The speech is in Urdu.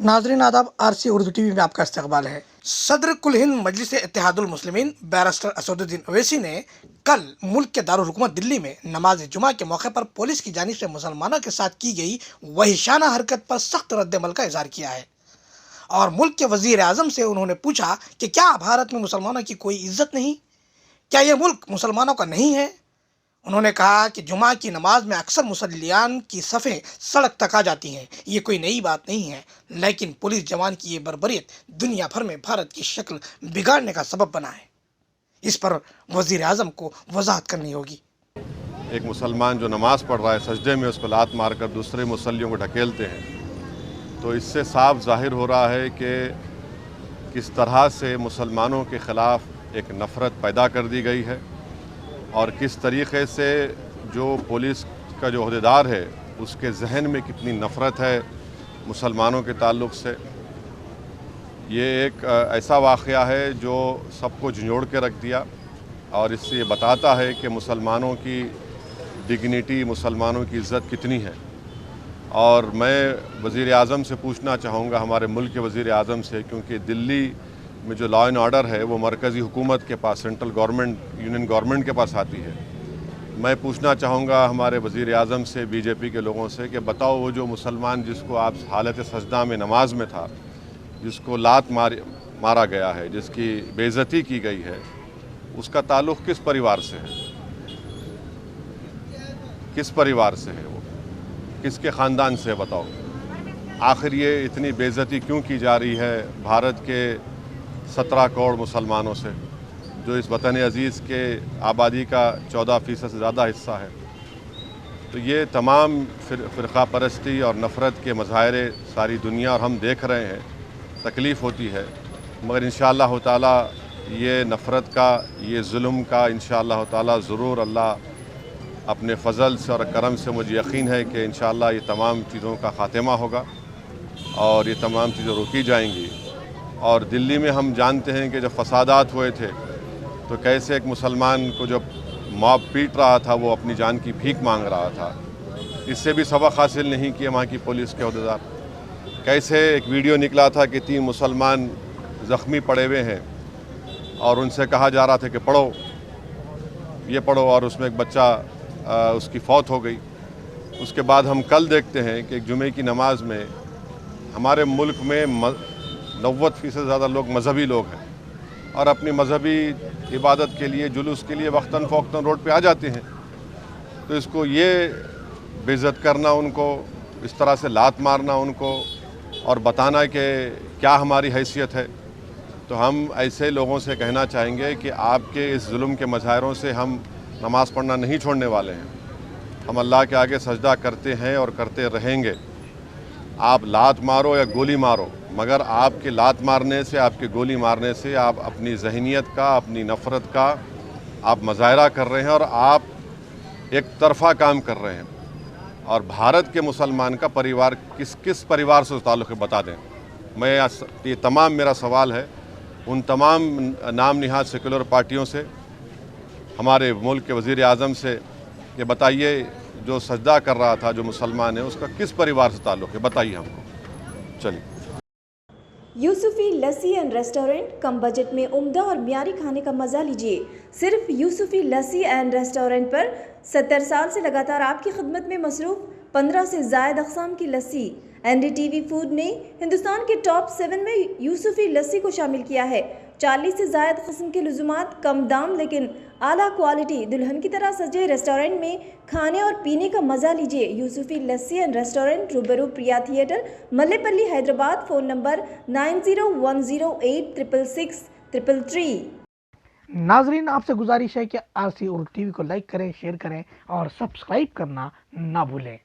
ناظرین آداب، RC اردو ٹی وی میں آپ کا استقبال ہے۔ صدر کل ہند مجلس اتحاد المسلمین بیرسٹر اسد الدین اویسی نے کل ملک کے دارالحکومت دلی میں نماز جمعہ کے موقع پر پولیس کی جانب سے مسلمانوں کے ساتھ کی گئی وحشیانہ حرکت پر سخت رد عمل کا اظہار کیا ہے، اور ملک کے وزیر اعظم سے انہوں نے پوچھا کہ کیا بھارت میں مسلمانوں کی کوئی عزت نہیں، کیا یہ ملک مسلمانوں کا نہیں ہے؟ انہوں نے کہا کہ جمعہ کی نماز میں اکثر مصلیان کی صفیں سڑک تک آ جاتی ہیں، یہ کوئی نئی بات نہیں ہے، لیکن پولیس جوان کی یہ بربریت دنیا بھر میں بھارت کی شکل بگاڑنے کا سبب بنا ہے۔ اس پر وزیر اعظم کو وضاحت کرنی ہوگی۔ ایک مسلمان جو نماز پڑھ رہا ہے، سجدے میں اس کو لات مار کر دوسرے مصلیوں کو ڈھکیلتے ہیں، تو اس سے صاف ظاہر ہو رہا ہے کہ کس طرح سے مسلمانوں کے خلاف ایک نفرت پیدا کر دی گئی ہے، اور کس طریقے سے جو پولیس کا جو عہدیدار ہے اس کے ذہن میں کتنی نفرت ہے مسلمانوں کے تعلق سے۔ یہ ایک ایسا واقعہ ہے جو سب کو جھنجھوڑ کے رکھ دیا، اور اس سے یہ بتاتا ہے کہ مسلمانوں کی ڈگنیٹی، مسلمانوں کی عزت کتنی ہے۔ اور میں وزیر اعظم سے پوچھنا چاہوں گا، ہمارے ملک کے وزیر اعظم سے، کیونکہ دلی میں جو لا اینڈ آرڈر ہے وہ مرکزی حکومت کے پاس، سینٹرل گورنمنٹ، یونین گورنمنٹ کے پاس آتی ہے۔ میں پوچھنا چاہوں گا ہمارے وزیر اعظم سے، بی جے پی کے لوگوں سے، کہ بتاؤ وہ جو مسلمان جس کو آپ حالت سجدہ میں نماز میں تھا، جس کو لات مارا گیا ہے، جس کی بے عزتی کی گئی ہے، اس کا تعلق کس پریوار سے ہے؟ کس پریوار سے ہے وہ؟ کس کے خاندان سے؟ بتاؤ آخر یہ اتنی بے عزتی کیوں کی جا رہی ہے بھارت کے 17 کروڑ مسلمانوں سے، جو اس وطن عزیز کے آبادی کا 14% سے زیادہ حصہ ہے؟ تو یہ تمام فرقہ پرستی اور نفرت کے مظاہرے ساری دنیا اور ہم دیکھ رہے ہیں، تکلیف ہوتی ہے، مگر انشاءاللہ تعالی یہ نفرت کا، یہ ظلم کا انشاءاللہ تعالی ضرور اللہ اپنے فضل سے اور کرم سے، مجھے یقین ہے کہ انشاءاللہ یہ تمام چیزوں کا خاتمہ ہوگا اور یہ تمام چیزیں روکی جائیں گی۔ اور دلی میں ہم جانتے ہیں کہ جب فسادات ہوئے تھے تو کیسے ایک مسلمان کو جب موب پیٹ رہا تھا وہ اپنی جان کی بھیک مانگ رہا تھا، اس سے بھی سبق حاصل نہیں کیا وہاں کی پولیس کے عہدیدار۔ کیسے ایک ویڈیو نکلا تھا کہ 3 مسلمان زخمی پڑے ہوئے ہیں اور ان سے کہا جا رہا تھا کہ پڑھو، یہ پڑھو، اور اس میں ایک بچہ اس کی فوت ہو گئی۔ اس کے بعد ہم کل دیکھتے ہیں کہ ایک جمعے کی نماز میں ہمارے ملک میں 90% سے زیادہ لوگ مذہبی لوگ ہیں، اور اپنی مذہبی عبادت کے لیے، جلوس کے لیے وقتاً فوقتاً روڈ پہ آ جاتے ہیں، تو اس کو یہ بے عزت کرنا، ان کو اس طرح سے لات مارنا ان کو، اور بتانا کہ کیا ہماری حیثیت ہے، تو ہم ایسے لوگوں سے کہنا چاہیں گے کہ آپ کے اس ظلم کے مظاہروں سے ہم نماز پڑھنا نہیں چھوڑنے والے ہیں۔ ہم اللہ کے آگے سجدہ کرتے ہیں اور کرتے رہیں گے۔ آپ لات مارو یا گولی مارو، مگر آپ کے لات مارنے سے، آپ کے گولی مارنے سے آپ اپنی ذہنیت کا، اپنی نفرت کا آپ مظاہرہ کر رہے ہیں، اور آپ ایک طرفہ کام کر رہے ہیں۔ اور بھارت کے مسلمان کا پریوار کس پریوار سے تعلق ہے بتا دیں۔ یہ تمام میرا سوال ہے ان تمام نام نہاد سیکولر پارٹیوں سے، ہمارے ملک کے وزیر اعظم سے، کہ بتائیے جو سجدہ کر رہا تھا جو مسلمان ہے اس کا کس پریوار سے تعلق ہے، بتائیے ہم کو۔ چلیے۔ یوسفی لسی اینڈ ریسٹورنٹ کم بجٹ میں عمدہ اور معیاری کھانے کا مزہ لیجیے۔ صرف یوسفی لسی اینڈ ریسٹورنٹ پر 70 سال سے لگاتار آپ کی خدمت میں مصروف 15 سے زائد اقسام کی لسی۔ NDTV فوڈ نے ہندوستان کے ٹاپ 7 میں یوسفی لسی کو شامل کیا ہے۔ 40 سے زائد قسم کے لزومات، کم دام لیکن اعلیٰ کوالٹی، دلہن کی طرح سجے ریسٹورنٹ میں کھانے اور پینے کا مزہ لیجیے۔ یوسفی لسی اینڈ ریسٹورنٹ، روبرو پریا تھیٹر، ملے پلی، حیدرآباد۔ Phone number 9010866333۔ ناظرین آپ سے گزارش ہے کہ RC اردو ٹی وی کو لائک کریں، شیئر کریں اور سبسکرائب کرنا نہ بھولیں۔